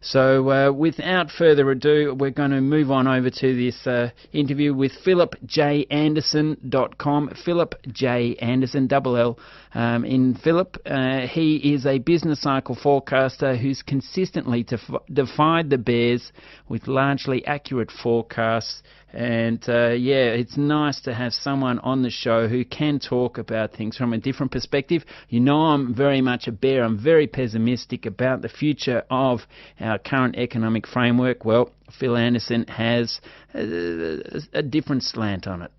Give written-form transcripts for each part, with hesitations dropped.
So without further ado, we're going to move on over to this interview with philipjanderson.com. Philip J. Anderson, double L in Philip. He is a business cycle forecaster who's consistently defied the bears with largely accurate forecasts. And it's nice to have someone on the show who can talk about things from a different perspective. You know, I'm very much a bear. I'm very pessimistic about the future of our current economic framework. Well, Phil Anderson has a different slant on it.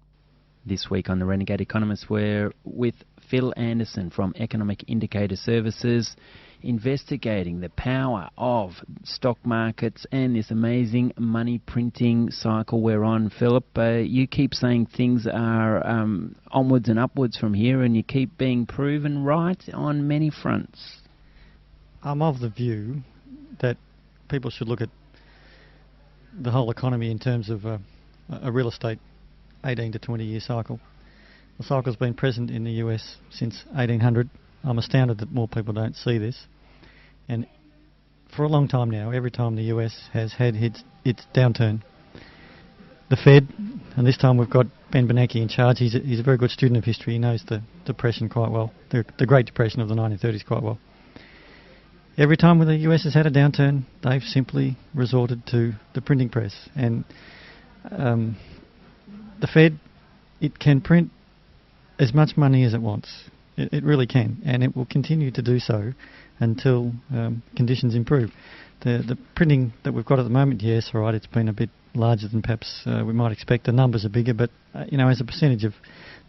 This week on the Renegade Economist, we're with Phil Anderson from Economic Indicator Services, investigating the power of stock markets and this amazing money printing cycle we're on. Philip, you keep saying things are onwards and upwards from here, and you keep being proven right on many fronts. I'm of the view that people should look at the whole economy in terms of a real estate 18 to 20 year cycle. The cycle's been present in the US since 1800. I'm astounded that more people don't see this. And for a long time now, every time the US has had its downturn, the Fed, and this time we've got Ben Bernanke in charge. He's a very good student of history. He knows the Depression quite well, the Great Depression of the 1930s quite well. Every time when the US has had a downturn, they've simply resorted to the printing press. And the Fed, it can print as much money as it wants. It really can, and it will continue to do so until conditions improve. The printing that we've got at the moment, yes, all right, it's been a bit larger than perhaps we might expect. The numbers are bigger, but as a percentage of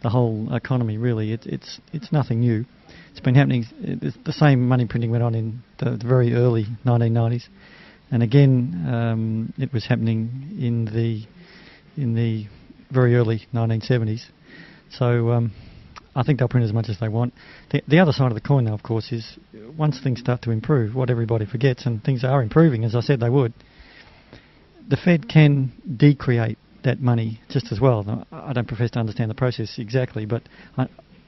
the whole economy, really, it's nothing new. It's been happening. The same money printing went on in the very early 1990s, and again, it was happening in the very early 1970s. So I think they'll print as much as they want. The other side of the coin, though, of course, is once things start to improve, what everybody forgets, and things are improving, as I said they would, the Fed can decreate that money just as well. Now, I don't profess to understand the process exactly, but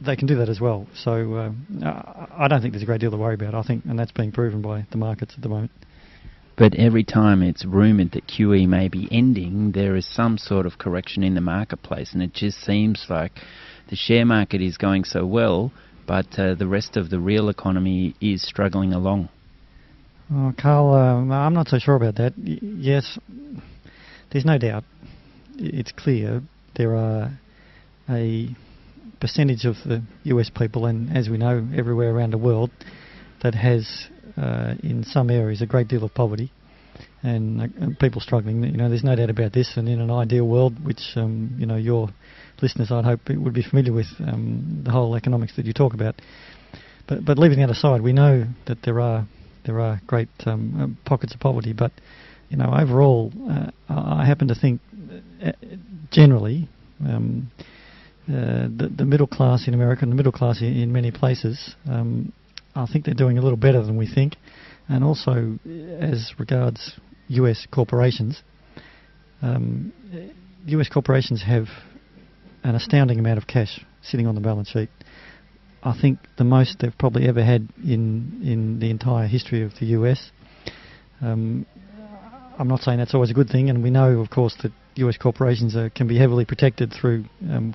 they can do that as well. So I don't think there's a great deal to worry about, I think, and that's being proven by the markets at the moment. But every time it's rumoured that QE may be ending, there is some sort of correction in the marketplace, and it just seems like the share market is going so well, but the rest of the real economy is struggling along. Oh, Carl, I'm not so sure about that. Yes, there's no doubt. It's clear there are a percentage of the US people, and as we know, everywhere around the world, that has, in some areas, a great deal of poverty and people struggling. There's no doubt about this, and in an ideal world, which, your listeners, I'd hope, would be familiar with the whole economics that you talk about. But leaving that aside, we know that there are great pockets of poverty, but overall, I happen to think generally the middle class in America and the middle class in many places, I think they're doing a little better than we think. And also, as regards US corporations, US corporations have an astounding amount of cash sitting on the balance sheet. I think the most they've probably ever had in the entire history of the US. I'm not saying that's always a good thing, and we know, of course, that US corporations can be heavily protected through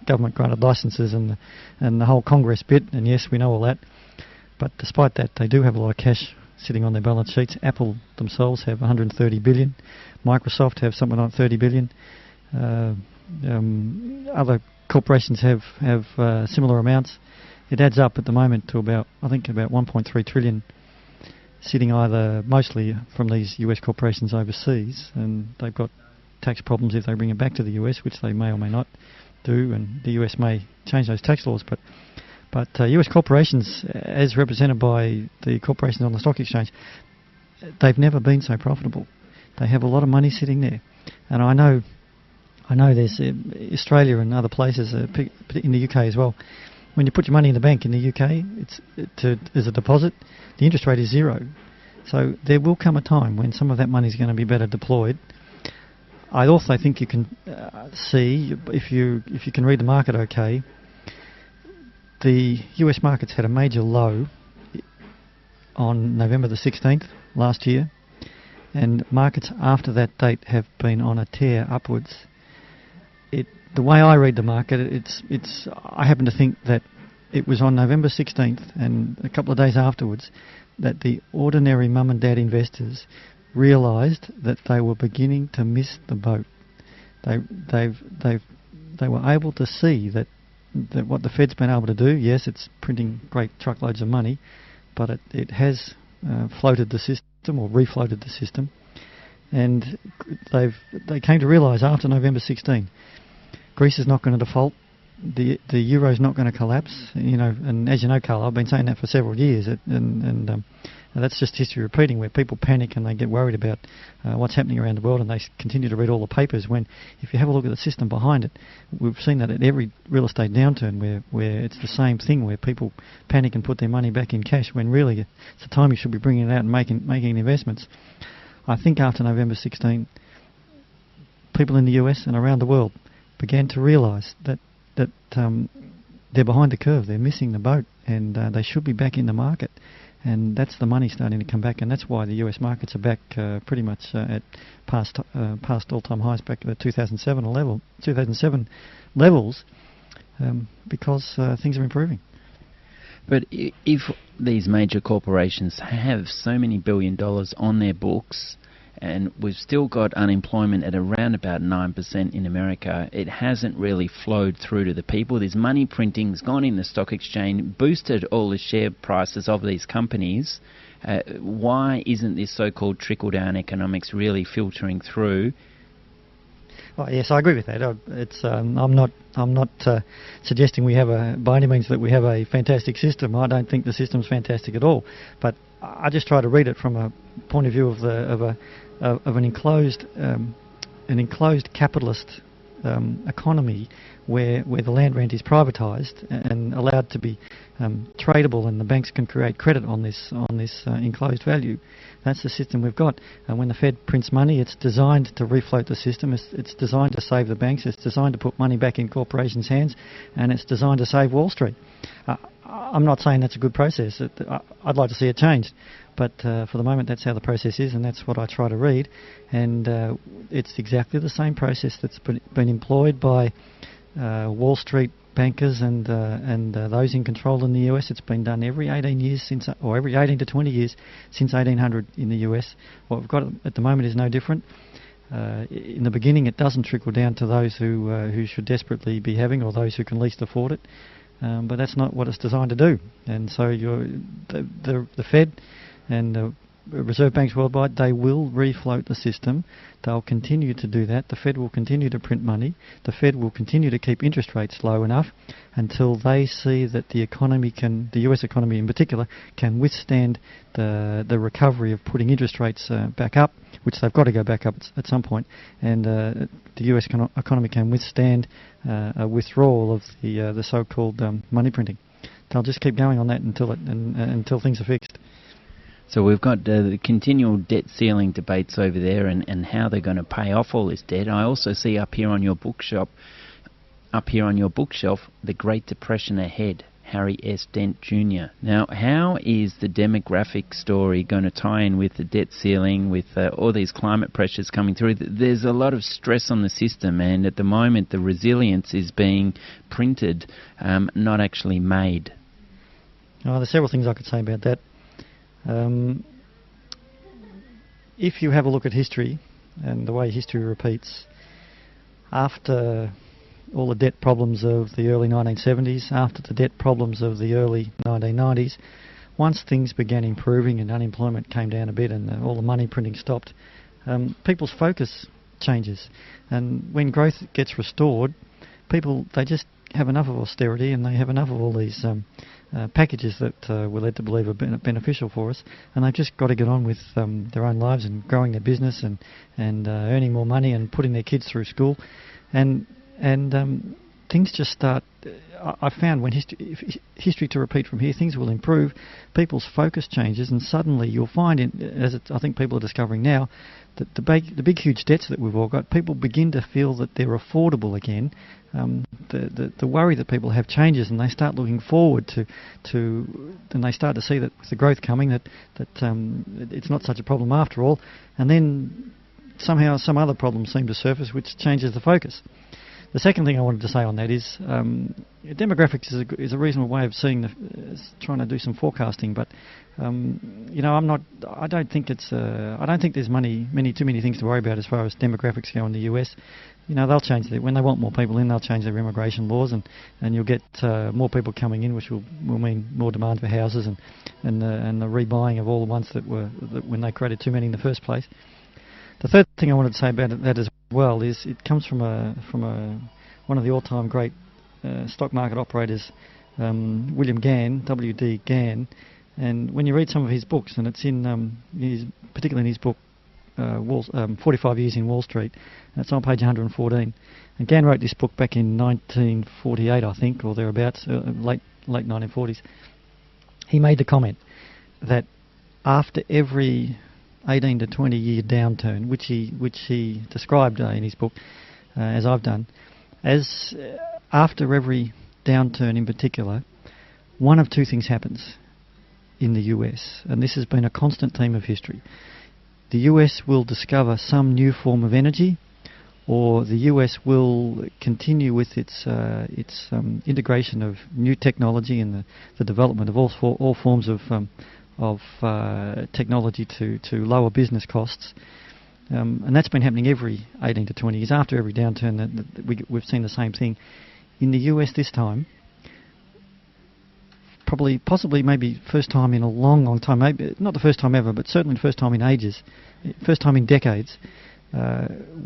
government-granted licenses and the whole Congress bit, and yes, we know all that. But despite that, they do have a lot of cash sitting on their balance sheets. Apple themselves have 130 billion. Microsoft have something like 30 billion. Other corporations have similar amounts. It adds up at the moment to about 1.3 trillion sitting either mostly from these US corporations overseas, and they've got tax problems if they bring it back to the US, which they may or may not do, and the US may change those tax laws. But US corporations, as represented by the corporations on the stock exchange, they've never been so profitable. They have a lot of money sitting there, and I know there's Australia and other places, in the UK as well. When you put your money in the bank in the UK, as a deposit, the interest rate is 0. So there will come a time when some of that money is going to be better deployed. I also think you can see, if you can read the market okay, the US markets had a major low on November the 16th last year, and markets after that date have been on a tear upwards. The way I read the market, I happen to think that it was on November 16th and a couple of days afterwards that the ordinary mum and dad investors realised that they were beginning to miss the boat. They were able to see that what the Fed's been able to do, yes, it's printing great truckloads of money, but it has floated the system or refloated the system, and they came to realise after November 16, Greece is not going to default, the euro's not going to collapse, and as you know, Carl, I've been saying that for several years, and that's just history repeating, where people panic and they get worried about what's happening around the world, and they continue to read all the papers, when if you have a look at the system behind it, we've seen that at every real estate downturn where it's the same thing, where people panic and put their money back in cash, when really it's the time you should be bringing it out and making investments. I think after November 16, people in the US and around the world began to realise that they're behind the curve, they're missing the boat, and they should be back in the market. And that's the money starting to come back, and that's why the US markets are back pretty much at past all-time highs, back at 2007 levels, because things are improving. But if these major corporations have so many $1 billion on their books, and we've still got unemployment at around about 9% in America, it hasn't really flowed through to the people. There's money printing, it's gone in the stock exchange, boosted all the share prices of these companies. Why isn't this so-called trickle-down economics really filtering through? Oh, yes, I agree with that. I'm not suggesting we have by any means that we have a fantastic system. I don't think the system's fantastic at all. But I just try to read it from a point of view of an enclosed capitalist economy where the land rent is privatised and allowed to be tradable, and the banks can create credit on this enclosed value. That's the system we've got. And when the Fed prints money, it's designed to refloat the system. It's designed to save the banks. It's designed to put money back in corporations' hands, and it's designed to save Wall Street. I'm not saying that's a good process. I'd like to see it changed, but for the moment that's how the process is, and that's what I try to read. And it's exactly the same process that's been employed by Wall Street bankers and those in control in the US. It's been done every 18 to 20 years since 1800 in the US. What we've got at the moment is no different. In the beginning, it doesn't trickle down to those who should desperately be having, or those who can least afford it. But that's not what it's designed to do. And so the Fed and the Reserve banks worldwide, they will refloat the system. They'll continue to do that. The Fed will continue to print money. The Fed will continue to keep interest rates low enough until they see that the US economy in particular, can withstand the recovery of putting interest rates back up, which they've got to go back up at some point, and the US economy can withstand a withdrawal of the so-called money printing. They'll just keep going on that until things are fixed. So we've got the continual debt ceiling debates over there, and how they're going to pay off all this debt. I also see up here on your bookshelf, The Great Depression Ahead, Harry S. Dent Jr. Now, how is the demographic story going to tie in with the debt ceiling, with all these climate pressures coming through? There's a lot of stress on the system, and at the moment the resilience is being printed, not actually made. Oh, there's several things I could say about that. If you have a look at history and the way history repeats, after all the debt problems of the early 1970s, after the debt problems of the early 1990s, once things began improving and unemployment came down a bit and all the money printing stopped, people's focus changes. And when growth gets restored, people, they just have enough of austerity, and they have enough of all these packages that we're led to believe are beneficial for us, and they've just got to get on with their own lives and growing their business and earning more money and putting their kids through school, and things just start. I found when if history to repeat from here, things will improve, people's focus changes, and suddenly you'll find, I think people are discovering now, that the big huge debts that we've all got, people begin to feel that they're affordable again. The worry that people have changes, and they start looking forward to and they start to see that with the growth coming, that it's not such a problem after all, and then somehow some other problems seem to surface, which changes the focus. The second thing I wanted to say on that is demographics is a reasonable way of seeing trying to do some forecasting, but I don't think there's too many things to worry about as far as demographics go in the US. They'll change when they want more people in, they'll change their immigration laws, and you'll get more people coming in, which will mean more demand for houses and the rebuying of all the ones that when they created too many in the first place. The third thing I wanted to say about that as well is it comes from one of the all-time great stock market operators, William Gann, W.D. Gann, and when you read some of his books, and it's particularly in his book 45 Years in Wall Street, and it's on page 114. And Gann wrote this book back in 1948, I think, or thereabouts, late 1940s. He made the comment that after every 18 to 20 year downturn, which he described in his book, as I've done, as after every downturn in particular, one of two things happens in the US, and this has been a constant theme of history. The US will discover some new form of energy, or the US will continue with its integration of new technology and the development of all forms of technology to lower business costs, and that's been happening every 18 to 20 years. After every downturn, we've seen the same thing. In the US this time, possibly maybe first time in a long time, maybe not the first time ever, but certainly the first time in ages, first time in decades,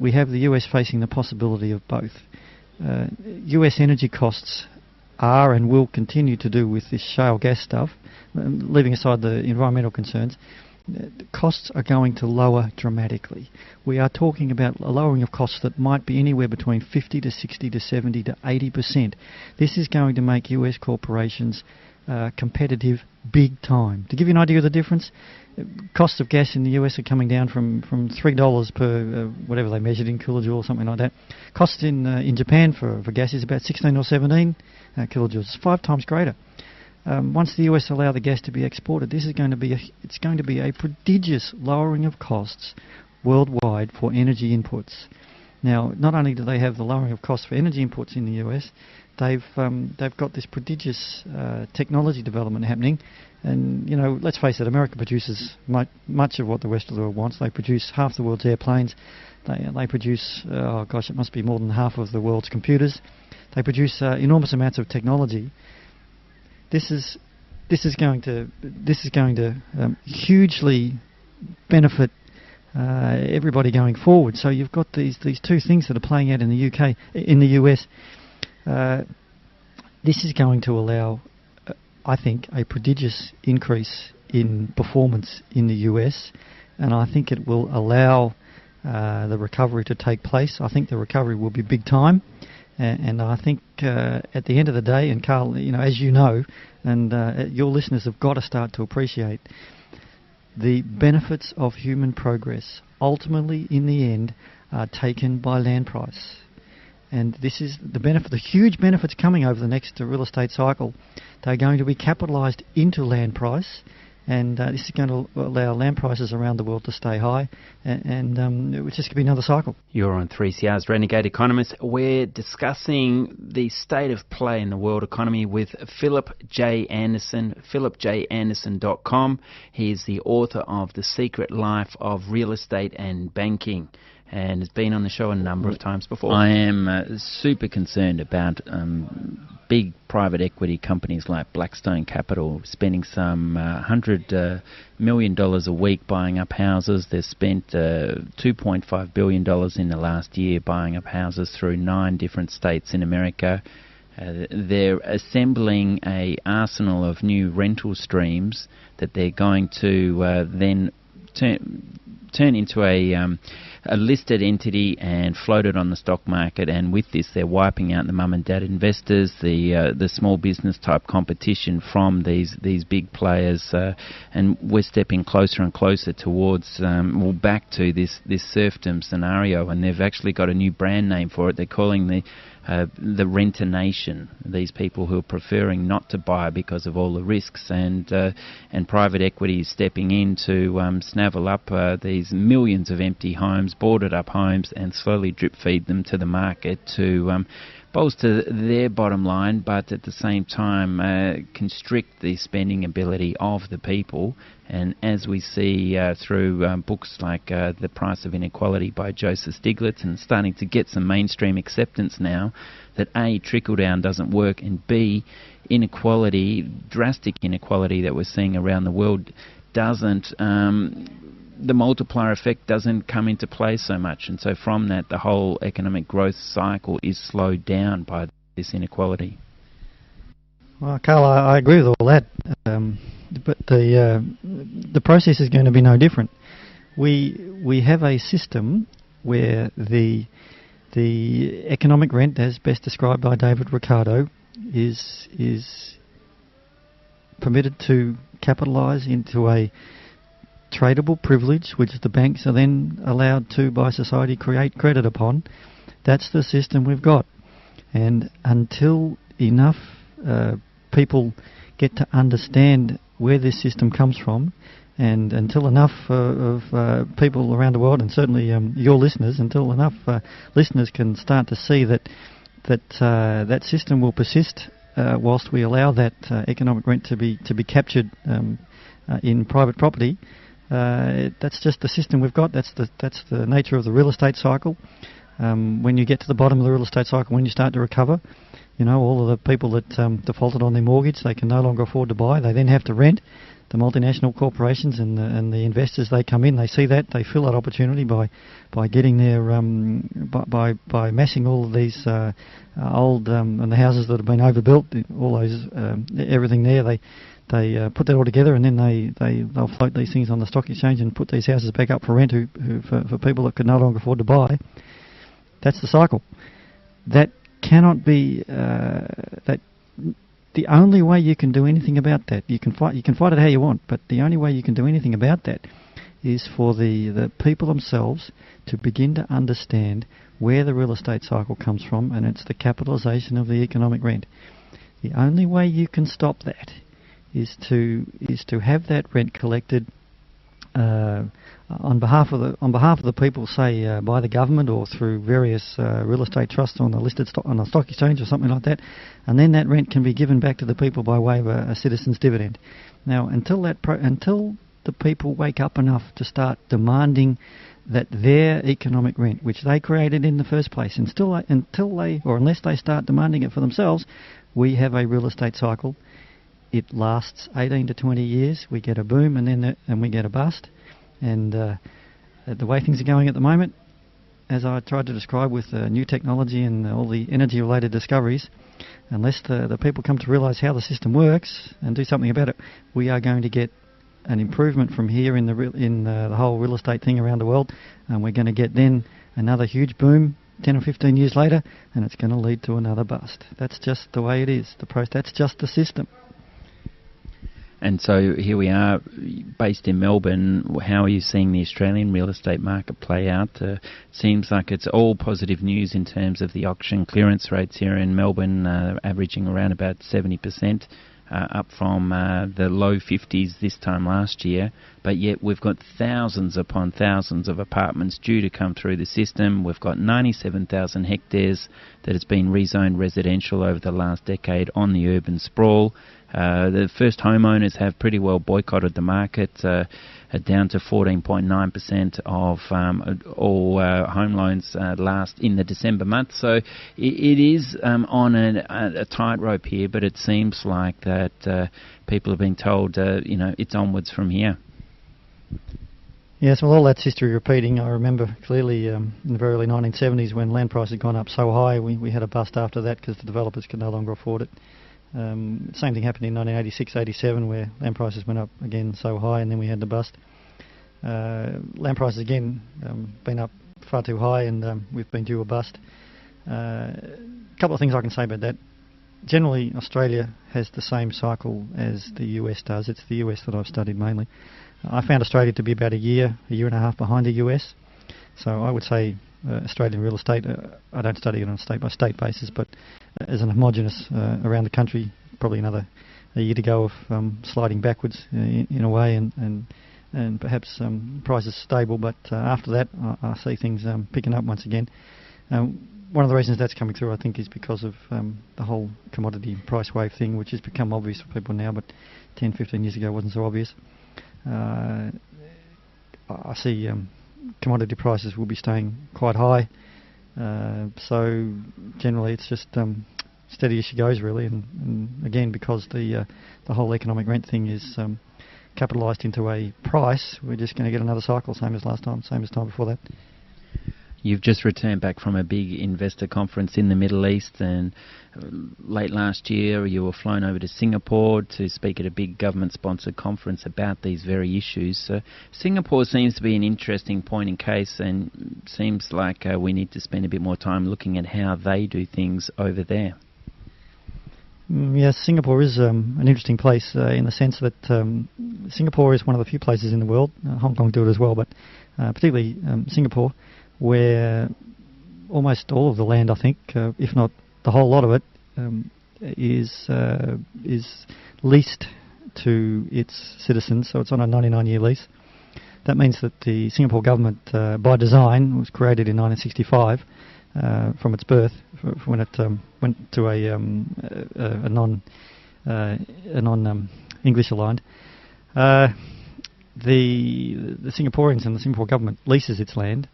we have the US facing the possibility of both. US energy costs are and will continue to do with this shale gas stuff, leaving aside the environmental concerns. Costs are going to lower dramatically. We are talking about a lowering of costs that might be anywhere between 50 to 60 to 70 to 80%. This is going to make US corporations competitive big time. To give you an idea of the difference, costs of gas in the US are coming down from $3 per whatever they measured in kilojoule or something like that. Costs in Japan for gas is about 16 or 17 kilojoules. It's 5 times greater. Once the US allow the gas to be exported, it's going to be a prodigious lowering of costs worldwide for energy inputs. Now, not only do they have the lowering of costs for energy inputs in the US, they've got this prodigious technology development happening. And let's face it, America produces much of what the rest of the world wants. They produce half the world's airplanes. They produce it must be more than half of the world's computers. They produce enormous amounts of technology. This is going to hugely benefit everybody going forward. So you've got these two things that are playing out in the US. This is going to allow, I think, a prodigious increase in performance in the US, and I think it will allow the recovery to take place. I think the recovery will be big time. And I think at the end of the day, and Carl, as you know, and your listeners have got to start to appreciate, the benefits of human progress ultimately, in the end, are taken by land price. And this is the benefit, the huge benefits coming over the next real estate cycle. They're going to be capitalised into land price, and this is going to allow land prices around the world to stay high, and it's just going to be another cycle. You're on 3CR's Renegade Economist. We're discussing the state of play in the world economy with Philip J. Anderson, philipjanderson.com. He's the author of The Secret Life of Real Estate and Banking, and has been on the show a number of times before. I am super concerned about big private equity companies like Blackstone Capital spending some $100 million a week buying up houses. They've spent $2.5 billion in the last year buying up houses through 9 different states in America. They're assembling an arsenal of new rental streams that they're going to then turn into a a listed entity and floated on the stock market, and with this they're wiping out the mum and dad investors, the small business type competition from these big players, and we're stepping closer and closer towards back to this serfdom scenario, and they've actually got a new brand name for it. They're calling the renter nation, these people who are preferring not to buy because of all the risks, and private equity is stepping in to snavel up these millions of empty homes, boarded up homes, and slowly drip feed them to the market to bolster their bottom line, but at the same time constrict the spending ability of the people. And as we see through books like The Price of Inequality by Joseph Stiglitz, and starting to get some mainstream acceptance now, that A, trickle-down doesn't work, and B, inequality, drastic inequality that we're seeing around the world doesn't, the multiplier effect doesn't come into play so much. And so from that, the whole economic growth cycle is slowed down by this inequality. Well, Carl, I agree with all that, but the process is going to be no different. We have a system where the economic rent, as best described by David Ricardo, is permitted to capitalise into a tradable privilege, which the banks are then allowed to, by society, create credit upon. That's the system we've got. And until enough people get to understand where this system comes from, and until enough of people around the world, and certainly your listeners, until enough listeners can start to see that system will persist whilst we allow that economic rent to be captured in private property. That's just the system we've got. That's the nature of the real estate cycle. When you get to the bottom of the real estate cycle, when you start to recover, all of the people that defaulted on their mortgage, they can no longer afford to buy. They then have to rent. The multinational corporations and the investors, they come in, they see that, they fill that opportunity by getting their by massing all of these old and the houses that have been overbuilt, all those everything there. They put that all together, and then they'll float these things on the stock exchange and put these houses back up for rent for people that could no longer afford to buy. That's the cycle. That cannot be the only way you can do anything about that. You can fight it how you want, but the only way you can do anything about that is for the people themselves to begin to understand where the real estate cycle comes from, and it's the capitalisation of the economic rent. The only way you can stop that is to have that rent collected on behalf of the people, say by the government or through various real estate trusts on a stock exchange or something like that, and then that rent can be given back to the people by way of a citizen's dividend. Now, until the people wake up enough to start demanding that their economic rent, which they created in the first place, unless they start demanding it for themselves, we have a real estate cycle. It lasts 18 to 20 years. We get a boom and we get a bust. And the way things are going at the moment, as I tried to describe with new technology and all the energy-related discoveries, unless the people come to realise how the system works and do something about it, we are going to get an improvement from here in the whole real estate thing around the world, and we're going to get then another huge boom 10 or 15 years later, and it's going to lead to another bust. That's just the way it is. That's just the system. And so here we are, based in Melbourne. How are you seeing the Australian real estate market play out? Seems like it's all positive news in terms of the auction clearance rates here in Melbourne, averaging around about 70%, up from the low 50s this time last year. But yet we've got thousands upon thousands of apartments due to come through the system. We've got 97,000 hectares that has been rezoned residential over the last decade on the urban sprawl. The first homeowners have pretty well boycotted the market, down to 14.9% of all home loans last in the December month. So it is on a tightrope here, but it seems like that people have been told, it's onwards from here. Yes, well, all that's history repeating. I remember clearly in the very early 1970s when land prices had gone up so high, we had a bust after that because the developers could no longer afford it. Same thing happened in 1986-87 where land prices went up again so high, and then we had the bust. Land prices again been up far too high, and we've been due a bust. A couple of things I can say about that. Generally, Australia has the same cycle as the US does. It's the US that I've studied mainly. I found Australia to be about a year and a half behind the US. So I would say Australian real estate, I don't study it on a state-by-state basis, but as an homogenous around the country, probably another a year to go of sliding backwards in a way, and perhaps prices stable. But after that, I see things picking up once again. One of the reasons that's coming through, I think, is because of the whole commodity price wave thing, which has become obvious for people now, but 10, 15 years ago wasn't so obvious. I see commodity prices will be staying quite high. So generally it's just steady as she goes, really. And again, because the whole economic rent thing is capitalised into a price, we're just going to get another cycle, same as last time, same as time before that. You've just returned back from a big investor conference in the Middle East, and late last year you were flown over to Singapore to speak at a big government-sponsored conference about these very issues. So Singapore seems to be an interesting point in case, and seems like we need to spend a bit more time looking at how they do things over there. Yes, Singapore is an interesting place in the sense that Singapore is one of the few places in the world, Hong Kong do it as well, but particularly Singapore, where almost all of the land, I think, if not the whole lot of it, is leased to its citizens. So it's on a 99-year lease. That means that the Singapore government, by design, was created in 1965 from its birth, when it went to a non-English aligned. The Singaporeans and the Singapore government leases its land,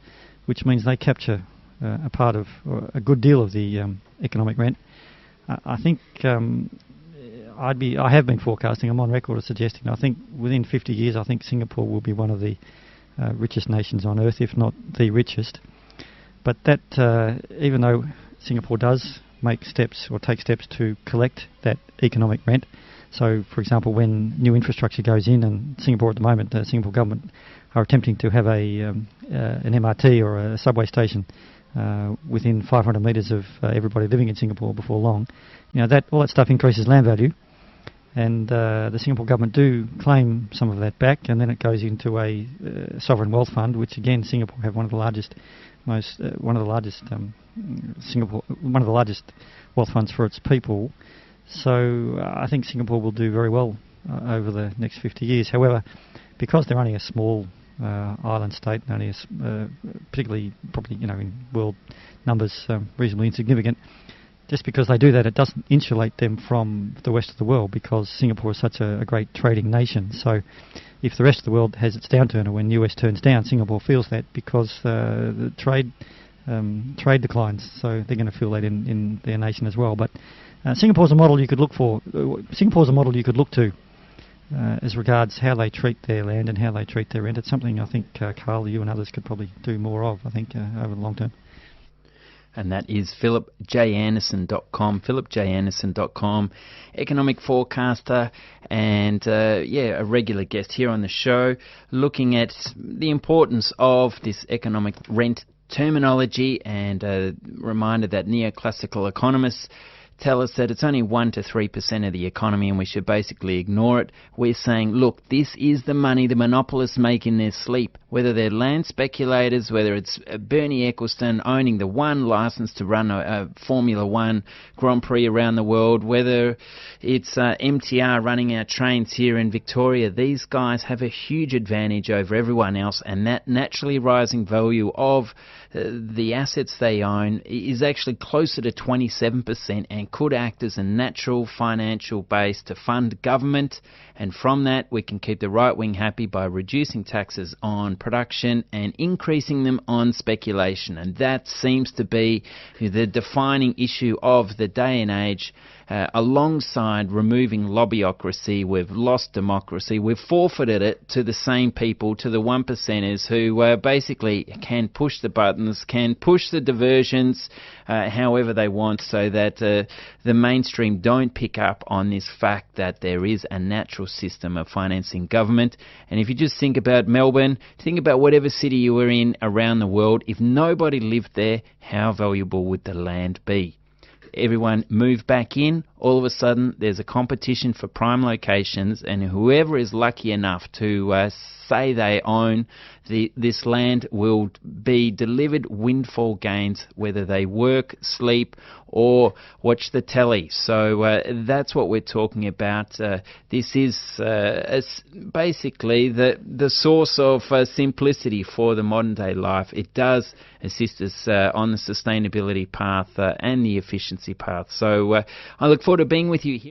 which means they capture a part of, or a good deal of the economic rent. I think I have been forecasting, I'm on record as suggesting, I think within 50 years, I think Singapore will be one of the richest nations on earth, if not the richest. But that, even though Singapore does make steps or take steps to collect that economic rent, so for example, when new infrastructure goes in, and Singapore at the moment, the Singapore government are attempting to have an MRT or a subway station within 500 metres of everybody living in Singapore before long, all that stuff increases land value, and the Singapore government do claim some of that back, and then it goes into a sovereign wealth fund, which again Singapore have one of the largest wealth funds for its people. So I think Singapore will do very well over the next 50 years. However, because they're only a small island state, only particularly probably in world numbers reasonably insignificant, just because they do that, it doesn't insulate them from the rest of the world, because Singapore is such a great trading nation. So if the rest of the world has its downturn, or when US turns down, Singapore feels that, because the trade declines, so they're going to feel that in their nation as well. But Singapore's a model you could look for. Singapore is a model you could look to as regards how they treat their land and how they treat their rent. It's something I think, Carl, you and others could probably do more of, I think, over the long term. And that is philipjanderson.com, philipjanderson.com, economic forecaster, and a regular guest here on the show, looking at the importance of this economic rent terminology, and a reminder that neoclassical economists tell us that it's only 1 to 3% of the economy and we should basically ignore it. We're saying, look, this is the money the monopolists make in their sleep, whether they're land speculators, whether it's Bernie Ecclestone owning the one license to run a Formula One Grand Prix around the world, whether it's MTR running our trains here in Victoria. These guys have a huge advantage over everyone else, and that naturally rising value of the assets they own is actually closer to 27%, and could act as a natural financial base to fund government, and from that we can keep the right wing happy by reducing taxes on production and increasing them on speculation. And that seems to be the defining issue of the day and age, alongside removing lobbyocracy, we've lost democracy. We've forfeited it to the same people, to the one percenters who basically can push the buttons, can push the diversions however they want, so that the mainstream don't pick up on this fact that there is a natural system of financing government. And if you just think about Melbourne, think about whatever city you were in around the world, if nobody lived there, how valuable would the land be? Everyone moved back in, all of a sudden there's a competition for prime locations, and whoever is lucky enough to say they own this land will be delivered windfall gains, whether they work, sleep, or watch the telly. So that's what we're talking about. This is basically the source of simplicity for the modern day life. It does assist us on the sustainability path and the efficiency path. So I look forward to being with you here.